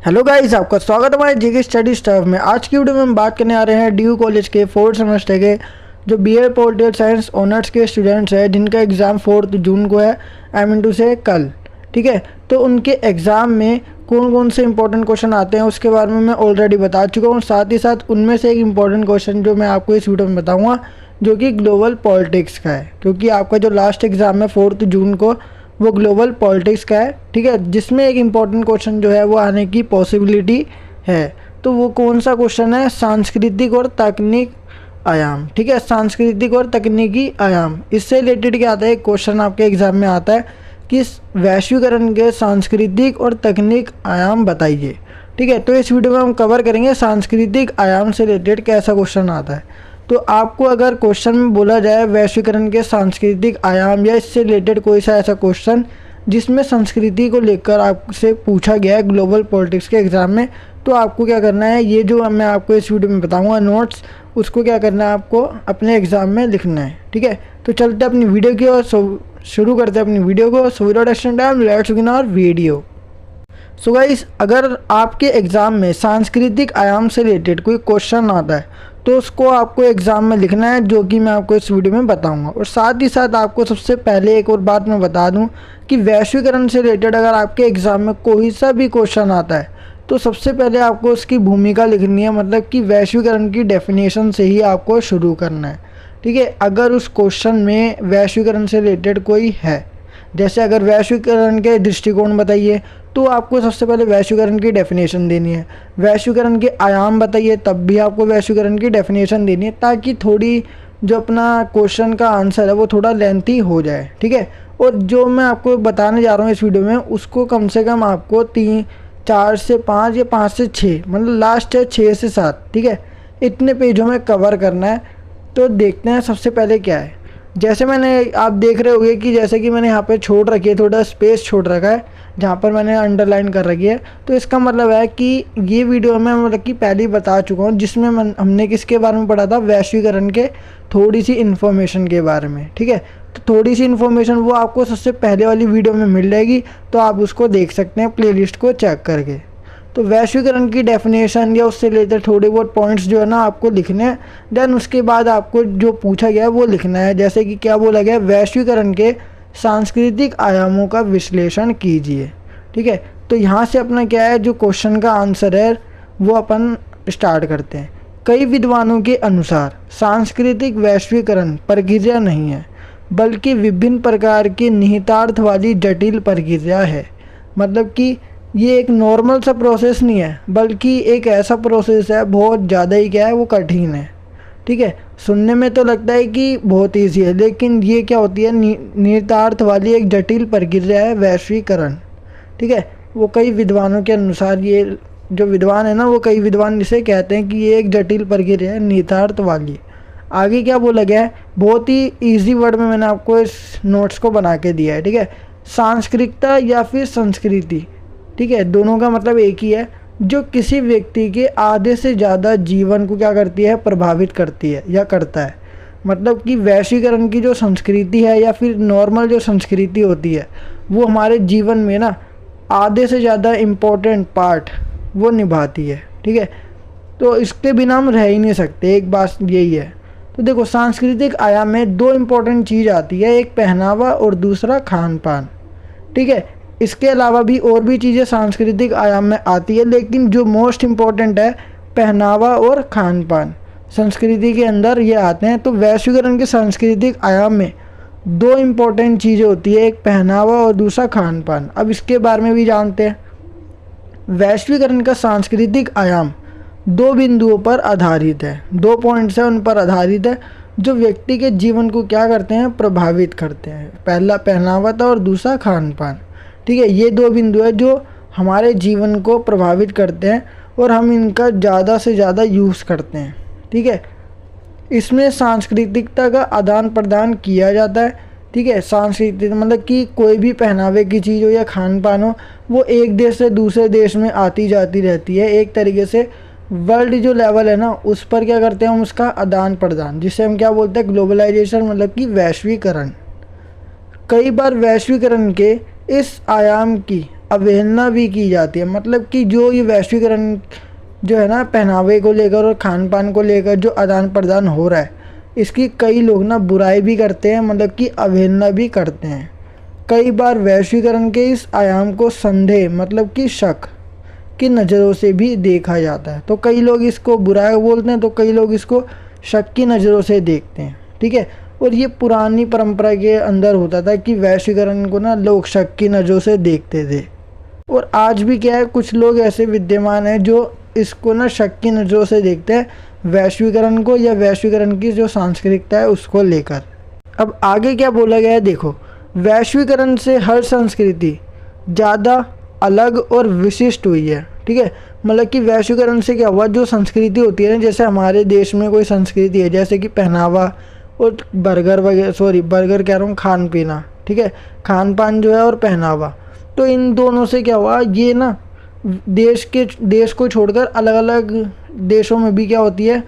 Hello guys, आपका स्वागत है हमारे जीके स्टडी स्टफ में। आज की वीडियो में हम बात करने आ रहे हैं ड्यू कॉलेज के 4th सेमेस्टर के जो बीए पॉलिटिकल साइंस ऑनर्स के स्टूडेंट्स हैं जिनका एग्ज़ाम 4 जून को है एम से कल। ठीक है, तो उनके एग्ज़ाम में कौन कौन से इंपॉर्टेंट क्वेश्चन आते हैं उसके बारे में मैं ऑलरेडी बता चुका हूँ। साथ ही साथ उनमें से एक इंपॉर्टेंट क्वेश्चन जो मैं आपको इस वीडियो में बताऊँगा जो कि ग्लोबल पॉलिटिक्स का है, क्योंकि आपका जो लास्ट एग्ज़ाम है 4 जून को वो ग्लोबल पॉलिटिक्स का है। ठीक है, जिसमें एक इम्पॉर्टेंट क्वेश्चन जो है वो आने की पॉसिबिलिटी है। तो वो कौन सा क्वेश्चन है? सांस्कृतिक और तकनीक आयाम। ठीक है, सांस्कृतिक और तकनीकी आयाम, इससे रिलेटेड क्या आता है? एक क्वेश्चन आपके एग्जाम में आता है कि वैश्वीकरण के सांस्कृतिक और तकनीक आयाम बताइए। ठीक है, तो इस वीडियो में हम कवर करेंगे सांस्कृतिक आयाम से रिलेटेड कैसा क्वेश्चन आता है। तो आपको अगर क्वेश्चन में बोला जाए वैश्वीकरण के सांस्कृतिक आयाम या इससे रिलेटेड कोई सा ऐसा क्वेश्चन जिसमें संस्कृति को लेकर आपसे पूछा गया है ग्लोबल पॉलिटिक्स के एग्ज़ाम में, तो आपको क्या करना है, ये जो मैं आपको इस वीडियो में बताऊंगा नोट्स, उसको क्या करना है, आपको अपने एग्ज़ाम में लिखना है। ठीक है, तो चलते अपनी वीडियो की और शुरू करते हैं अपनी वीडियो को। So without wasting time let's begin our video. So guys, अगर आपके एग्ज़ाम में सांस्कृतिक आयाम से रिलेटेड कोई क्वेश्चन आता है तो उसको आपको एग्ज़ाम में लिखना है, जो कि मैं आपको इस वीडियो में बताऊंगा। और साथ ही साथ आपको सबसे पहले एक और बात मैं बता दूं कि वैश्वीकरण से रिलेटेड अगर आपके एग्ज़ाम में कोई सा भी क्वेश्चन आता है तो सबसे पहले आपको उसकी भूमिका लिखनी है, मतलब कि वैश्वीकरण की डेफिनेशन से ही आपको शुरू करना है। ठीक है, अगर उस क्वेश्चन में वैश्वीकरण से रिलेटेड कोई है, जैसे अगर वैश्वीकरण के दृष्टिकोण बताइए तो आपको सबसे पहले वैश्वीकरण की डेफिनेशन देनी है। वैश्वीकरण के आयाम बताइए, तब भी आपको वैश्वीकरण की डेफिनेशन देनी है, ताकि थोड़ी जो अपना क्वेश्चन का आंसर है वो थोड़ा लेंथी हो जाए। ठीक है, और जो मैं आपको बताने जा रहा हूँ इस वीडियो में उसको कम से कम आपको 4 से 5 या 5 से 6, मतलब लास्ट है 6 से 7। ठीक है, इतने पेजों में कवर करना है। तो देखते हैं सबसे पहले क्या है। जैसे मैंने, आप देख रहे होंगे कि जैसे कि मैंने यहाँ पे छोड़ रखी है, थोड़ा स्पेस छोड़ रखा है जहाँ पर मैंने अंडरलाइन कर रखी है। तो इसका मतलब है कि ये वीडियो में मतलब कि पहले ही बता चुका हूँ, जिसमें हमने किसके बारे में पढ़ा था? वैश्वीकरण के थोड़ी सी इन्फॉर्मेशन के बारे में। ठीक है, तो थोड़ी सी इन्फॉर्मेशन वो आपको सबसे पहले वाली वीडियो में मिल जाएगी, तो आप उसको देख सकते हैं प्लेलिस्ट को चेक करके। तो वैश्वीकरण की डेफिनेशन या उससे रिलेटेड थोड़े बहुत पॉइंट्स जो है ना आपको लिखने हैं। देन उसके बाद आपको जो पूछा गया है वो लिखना है। जैसे कि क्या बोला गया? वैश्वीकरण के सांस्कृतिक आयामों का विश्लेषण कीजिए। ठीक है, तो यहाँ से अपना क्या है, जो क्वेश्चन का आंसर है वो अपन स्टार्ट करते हैं। कई विद्वानों के अनुसार सांस्कृतिक वैश्वीकरण प्रक्रिया नहीं है, बल्कि विभिन्न प्रकार की निहितार्थ वाली जटिल प्रक्रिया है। मतलब कि ये एक नॉर्मल सा प्रोसेस नहीं है, बल्कि एक ऐसा प्रोसेस है बहुत ज़्यादा ही क्या है, वो कठिन है। ठीक है, सुनने में तो लगता है कि बहुत ईजी है, लेकिन ये क्या होती है, निहितार्थ वाली एक जटिल प्रक्रिया है वैश्वीकरण। ठीक है, वो कई विद्वानों के अनुसार, ये जो विद्वान है ना, वो कई विद्वान इसे कहते हैं कि ये एक जटिल प्रक्रिया है निहितार्थ वाली। आगे क्या बोला गया है, बहुत ही ईजी वर्ड में मैंने आपको इस नोट्स को बना के दिया है। ठीक है, सांस्कृतिकता या फिर संस्कृति, ठीक है, दोनों का मतलब एक ही है, जो किसी व्यक्ति के आधे से ज़्यादा जीवन को क्या करती है, प्रभावित करती है या करता है। मतलब कि वैश्वीकरण की जो संस्कृति है या फिर नॉर्मल जो संस्कृति होती है वो हमारे जीवन में ना आधे से ज़्यादा इम्पोर्टेंट पार्ट वो निभाती है। ठीक है, तो इसके बिना हम रह ही नहीं सकते, एक बात यही है। तो देखो, सांस्कृतिक आयाम में 2 इम्पोर्टेंट चीज़ आती है, एक पहनावा और दूसरा खान पान। ठीक है, इसके अलावा भी और भी चीज़ें सांस्कृतिक आयाम में आती है, लेकिन जो मोस्ट इम्पॉर्टेंट है पहनावा और खान पान, संस्कृति के अंदर ये आते हैं। तो वैश्वीकरण के सांस्कृतिक आयाम में 2 इम्पॉर्टेंट चीज़ें होती है, एक पहनावा और दूसरा खान पान। अब इसके बारे में भी जानते हैं। वैश्वीकरण का सांस्कृतिक आयाम 2 बिंदुओं पर आधारित है, 2 पॉइंट्स हैं उन पर आधारित है, जो व्यक्ति के जीवन को क्या करते हैं, प्रभावित करते हैं। पहला पहनावा था और दूसरा खान पान। ठीक है, ये 2 बिंदु है जो हमारे जीवन को प्रभावित करते हैं और हम इनका ज़्यादा से ज़्यादा यूज़ करते हैं। ठीक है, इसमें सांस्कृतिकता का आदान प्रदान किया जाता है। ठीक है, सांस्कृतिक मतलब कि कोई भी पहनावे की चीज़ हो या खान पान हो, वो एक देश से दूसरे देश में आती जाती रहती है। एक तरीके से वर्ल्ड जो लेवल है ना, उस पर क्या करते हैं हम, उसका आदान प्रदान, जिसे हम क्या बोलते हैं, ग्लोबलाइजेशन, मतलब कि वैश्वीकरण। कई बार वैश्वीकरण के इस आयाम की अवहेलना भी की जाती है। मतलब कि जो ये वैश्वीकरण जो है ना पहनावे को लेकर और खान पान को लेकर जो आदान प्रदान हो रहा है, इसकी कई लोग ना बुराई भी करते हैं, मतलब कि अवहेलना भी करते हैं। कई बार वैश्वीकरण के इस आयाम को संदेह मतलब कि शक की नज़रों से भी देखा जाता है। तो कई लोग इसको बुरा बोलते हैं, तो कई लोग इसको शक की नज़रों से देखते हैं, ठीक है। और ये पुरानी परंपरा के अंदर होता था कि वैश्वीकरण को ना लोग शक की नज़रों से देखते थे। और आज भी क्या है, कुछ लोग ऐसे विद्यमान हैं जो इसको ना शक की नज़रों से देखते हैं, वैश्वीकरण को या वैश्वीकरण की जो सांस्कृतिकता है उसको लेकर। अब आगे क्या बोला गया है देखो, वैश्वीकरण से हर संस्कृति ज़्यादा अलग और विशिष्ट हुई है, ठीक है। मतलब कि वैश्वीकरण से क्या हुआ, जो संस्कृति होती है ना, जैसे हमारे देश में कोई संस्कृति है जैसे कि पहनावा और बर्गर वगैरह, बर्गर कह रहा हूँ, खान पीना, ठीक है, खान पान जो है और पहनावा, तो इन दोनों से क्या हुआ, ये ना देश को छोड़कर अलग अलग देशों में भी क्या होती है,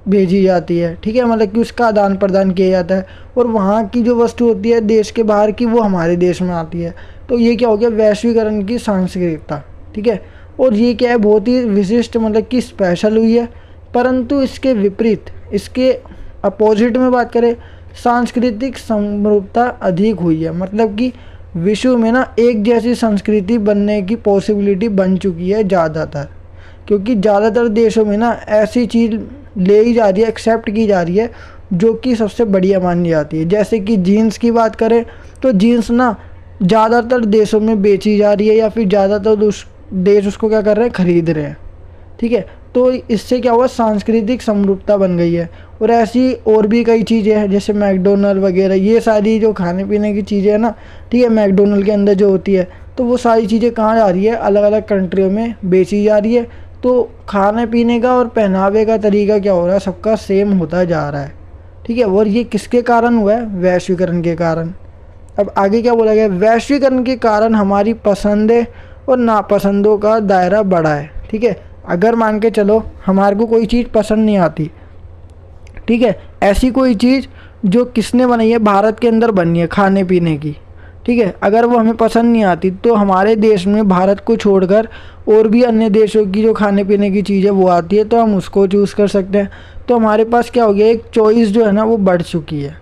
भेजी जाती है, ठीक है। मतलब कि उसका आदान प्रदान किया जाता है और वहाँ की जो वस्तु होती है देश के बाहर की, वो हमारे देश में आती है। तो ये क्या हो गया, वैश्वीकरण की सांस्कृतिकता, ठीक है। और ये क्या है, बहुत ही विशिष्ट मतलब कि स्पेशल हुई है। परंतु इसके विपरीत, इसके अपोजिट में बात करें, सांस्कृतिक समरूपता अधिक हुई है। मतलब कि विश्व में ना एक जैसी संस्कृति बनने की पॉसिबिलिटी बन चुकी है ज़्यादातर, क्योंकि ज़्यादातर देशों में ना ऐसी चीज़ ले ही जा रही है, एक्सेप्ट की जा रही है जो कि सबसे बढ़िया मानी जाती है। जैसे कि जीन्स की बात करें तो जीन्स ना ज़्यादातर देशों में बेची जा रही है, या फिर ज़्यादातर देश उसको क्या कर रहे हैं, ख़रीद रहे हैं, ठीक है। तो इससे क्या हुआ, सांस्कृतिक समरूपता बन गई है। और ऐसी और भी कई चीज़ें हैं जैसे मैकडोनल्ड वगैरह, ये सारी जो खाने पीने की चीज़ें हैं ना, ठीक है, मैकडोनल्ड के अंदर जो होती है, तो वो सारी चीज़ें कहाँ जा रही है, अलग अलग कंट्रियों में बेची जा रही है। तो खाने पीने का और पहनावे का तरीका क्या हो रहा है, सबका सेम होता जा रहा है, ठीक है। और ये किसके कारण हुआ है, वैश्वीकरण के कारण। अब आगे क्या बोला गया, वैश्वीकरण के कारण हमारी पसंदें और नापसंदों का दायरा बढ़ा है, ठीक है। अगर मान के चलो हमारे को कोई चीज़ पसंद नहीं आती, ठीक है, ऐसी कोई चीज़ जो किसने बनाई है, भारत के अंदर बनी है खाने पीने की, ठीक है, अगर वो हमें पसंद नहीं आती, तो हमारे देश में भारत को छोड़कर और भी अन्य देशों की जो खाने पीने की चीज़ है वो आती है, तो हम उसको चूज़ कर सकते हैं। तो हमारे पास क्या हो गया, एक चॉइस जो है ना वो बढ़ चुकी है।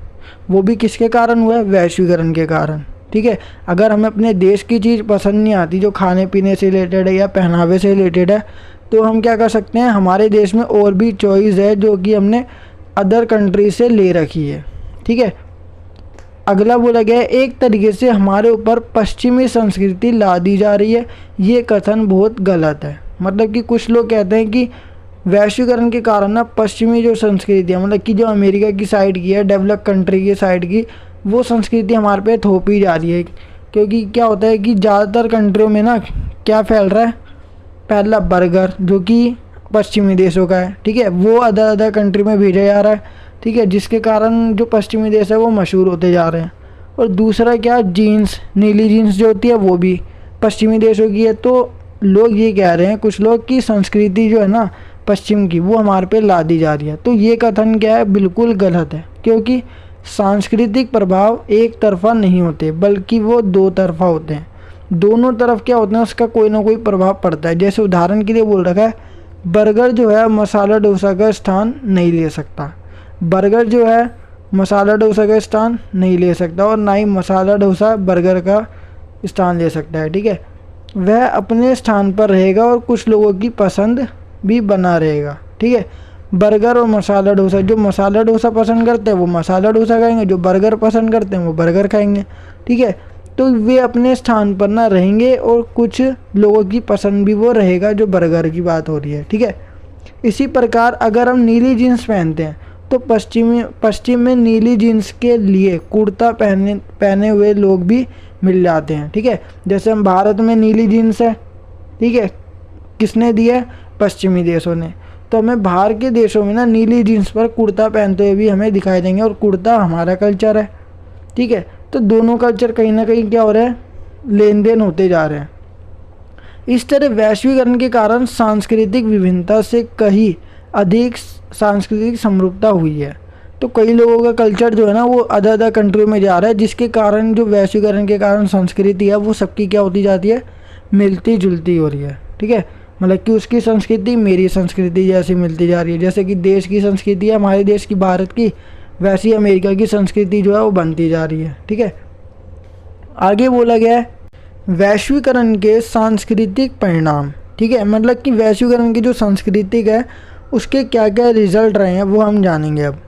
वो भी किसके कारण हुआ है, वैश्वीकरण के कारण, ठीक है। अगर हमें अपने देश की चीज़ पसंद नहीं आती जो खाने पीने से रिलेटेड है या पहनावे से रिलेटेड है, तो हम क्या कर सकते हैं, हमारे देश में और भी चॉइस है जो कि हमने अदर कंट्री से ले रखी है, ठीक है। अगला बोला गया है, एक तरीके से हमारे ऊपर पश्चिमी संस्कृति ला दी जा रही है। ये कथन बहुत गलत है। मतलब कि कुछ लोग कहते हैं कि वैश्वीकरण के कारण ना पश्चिमी जो संस्कृति है, मतलब कि जो अमेरिका की साइड की है, डेवलप कंट्री की साइड की, वो संस्कृति हमारे पे थोपी जा रही है। क्योंकि क्या होता है कि ज़्यादातर कंट्रियों में ना क्या फैल रहा है, पहला बर्गर जो कि पश्चिमी देशों का है, ठीक है, वो अदर कंट्री में भेजा जा रहा है, ठीक है, जिसके कारण जो पश्चिमी देश है वो मशहूर होते जा रहे हैं। और दूसरा क्या, जीन्स, नीली जीन्स जो होती है वो भी पश्चिमी देशों की है। तो लोग ये कह रहे हैं कुछ लोग कि संस्कृति जो है ना पश्चिम की, वो हमारे पे ला दी जा रही है। तो ये कथन क्या है, बिल्कुल गलत है, क्योंकि सांस्कृतिक प्रभाव एक तरफा नहीं होते बल्कि वो दो तरफा होते हैं। दोनों तरफ क्या होता है, उसका कोई ना कोई प्रभाव पड़ता है। जैसे उदाहरण के लिए बोल रखा है, बर्गर जो है मसाला डोसा का स्थान नहीं ले सकता। बर्गर जो है मसाला डोसा का स्थान नहीं ले सकता, और ना ही मसाला डोसा बर्गर का स्थान ले सकता है, ठीक है। वह अपने स्थान पर रहेगा और कुछ लोगों की पसंद भी बना रहेगा, ठीक है। बर्गर और मसाला डोसा, जो मसाला डोसा पसंद करते हैं वो मसाला डोसा खाएंगे, जो बर्गर पसंद करते हैं वो बर्गर खाएंगे, ठीक है। तो वे अपने स्थान पर ना रहेंगे और कुछ लोगों की पसंद भी वो रहेगा जो बर्गर की बात हो रही है, ठीक है। इसी प्रकार अगर हम नीली जीन्स पहनते हैं तो पश्चिम में नीली जीन्स के लिए कुर्ता पहने हुए लोग भी मिल जाते हैं, ठीक है। जैसे हम भारत में नीली जीन्स है, ठीक है, किसने दिया है, पश्चिमी देशों ने। तो हमें बाहर के देशों में ना नीली जीन्स पर कुर्ता पहनते हुए भी हमें दिखाई देंगे, और कुर्ता हमारा कल्चर है, ठीक है। तो दोनों कल्चर कहीं ना कहीं क्या हो रहा है, लेन देन होते जा रहे हैं। इस तरह वैश्वीकरण के कारण सांस्कृतिक विभिन्नता से कहीं अधिक सांस्कृतिक समरूपता हुई है। तो कई लोगों का कल्चर जो है ना वो अदर अदर कंट्री में जा रहा है, जिसके कारण जो वैश्वीकरण के कारण संस्कृति है वो सबकी क्या होती जाती है, मिलती जुलती हो रही है, ठीक है। मतलब कि उसकी संस्कृति मेरी संस्कृति जैसी मिलती जा रही है। जैसे कि देश की संस्कृति है हमारे देश की भारत की, वैसी अमेरिका की संस्कृति जो है वो बनती जा रही है, ठीक है। आगे बोला गया है वैश्वीकरण के सांस्कृतिक परिणाम, ठीक है। मतलब कि वैश्वीकरण की जो सांस्कृतिक है उसके क्या क्या रिजल्ट रहे हैं वो हम जानेंगे अब।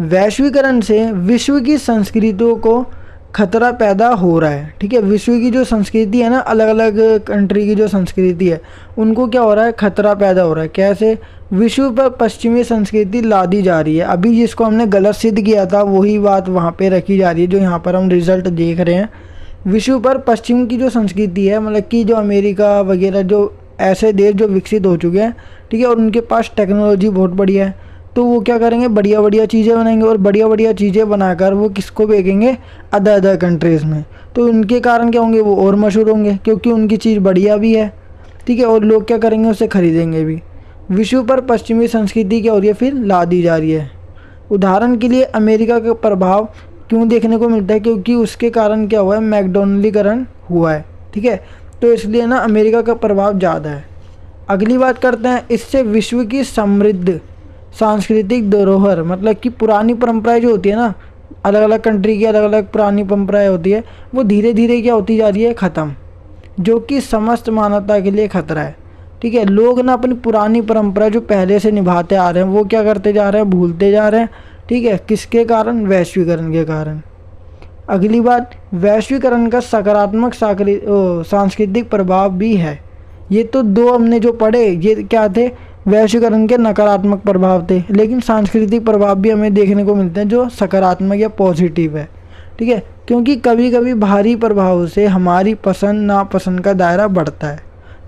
वैश्वीकरण से विश्व की संस्कृतियों को खतरा पैदा हो रहा है, ठीक है। विश्व की जो संस्कृति है ना, अलग अलग कंट्री की जो संस्कृति है उनको क्या हो रहा है, खतरा पैदा हो रहा है। कैसे? विश्व पर पश्चिमी संस्कृति लादी जा रही है। अभी जिसको हमने गलत सिद्ध किया था वही बात वहाँ पे रखी जा रही है, जो यहाँ पर हम रिजल्ट देख रहे हैं। विश्व पर पश्चिम की जो संस्कृति है, मतलब कि जो अमेरिका वगैरह जो ऐसे देश जो विकसित हो चुके हैं, ठीक है, और उनके पास टेक्नोलॉजी बहुत बढ़िया है, तो वो क्या करेंगे, बढ़िया बढ़िया चीज़ें बनाएंगे और बढ़िया बढ़िया चीज़ें बनाकर वो किसको बेचेंगे, अदर कंट्रीज़ में। तो उनके कारण क्या होंगे, वो और मशहूर होंगे क्योंकि उनकी चीज़ बढ़िया भी है, ठीक है, और लोग क्या करेंगे, उसे खरीदेंगे भी। विश्व पर पश्चिमी संस्कृति क्या हो रही है, फिर ला दी जा रही है। उदाहरण के लिए अमेरिका का प्रभाव क्यों देखने को मिलता है, क्योंकि उसके कारण क्या हुआ है, मैकडॉनल्डीकरण हुआ है, ठीक है। तो इसलिए ना अमेरिका का प्रभाव ज़्यादा है। अगली बात करते हैं, इससे विश्व की समृद्ध सांस्कृतिक धरोहर, मतलब कि पुरानी परंपराएं जो होती है ना, अलग अलग कंट्री की अलग अलग पुरानी परंपराएं होती है, वो धीरे धीरे क्या होती जा रही है, ख़त्म, जो कि समस्त मानवता के लिए खतरा है, ठीक है। लोग ना अपनी पुरानी परंपरा जो पहले से निभाते आ रहे हैं वो क्या करते जा रहे हैं, भूलते जा रहे हैं, ठीक है। किसके कारण, वैश्वीकरण के कारण। अगली बात, वैश्वीकरण का सकारात्मक सांस्कृतिक प्रभाव भी है। ये तो दो हमने जो पढ़े ये क्या थे, वैश्वीकरण के नकारात्मक प्रभाव थे, लेकिन सांस्कृतिक प्रभाव भी हमें देखने को मिलते हैं जो सकारात्मक या पॉजिटिव है, ठीक है। क्योंकि कभी कभी बाहरी प्रभाव से हमारी पसंद नापसंद का दायरा बढ़ता है,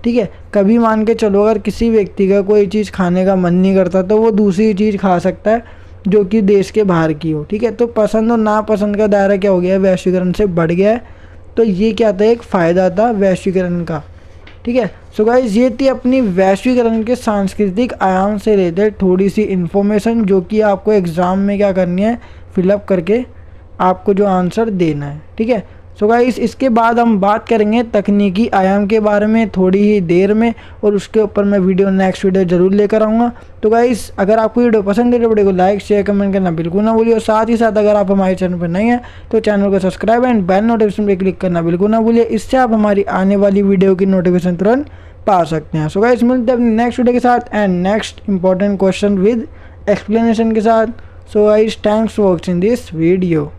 ठीक है। कभी मान के चलो अगर किसी व्यक्ति का कोई चीज़ खाने का मन नहीं करता तो वो दूसरी चीज़ खा सकता है जो कि देश के बाहर की हो, ठीक है। तो पसंद और नापसंद का दायरा क्या हो गया है, वैश्वीकरण से बढ़ गया है। तो ये क्या था, एक फ़ायदा था वैश्वीकरण का, ठीक है। सो गाइस, ये थी अपनी वैश्वीकरण के सांस्कृतिक आयाम से रिलेटेड थोड़ी सी इन्फॉर्मेशन, जो कि आपको एग्ज़ाम में क्या करनी है, फिलअप करके आपको जो आंसर देना है, ठीक है। सो गाइस, इसके बाद हम बात करेंगे तकनीकी आयाम के बारे में थोड़ी ही देर में, और उसके ऊपर मैं नेक्स्ट वीडियो ज़रूर लेकर आऊँगा। तो गाइस, अगर आपको वीडियो पसंद है तो वीडियो को लाइक शेयर कमेंट करना बिल्कुल ना भूलिए, और साथ ही साथ अगर आप हमारे चैनल पर नहीं हैं तो चैनल को सब्सक्राइब एंड बेल नोटिफिकेशन पर क्लिक करना बिल्कुल ना भूलिए। इससे आप हमारी आने वाली वीडियो की नोटिफिकेशन तुरंत पा सकते हैं। सो गाइस, मिलते हैं अपनी नेक्स्ट वीडियो के साथ and next important question with explanation के साथ। So guys, thanks for watching this video.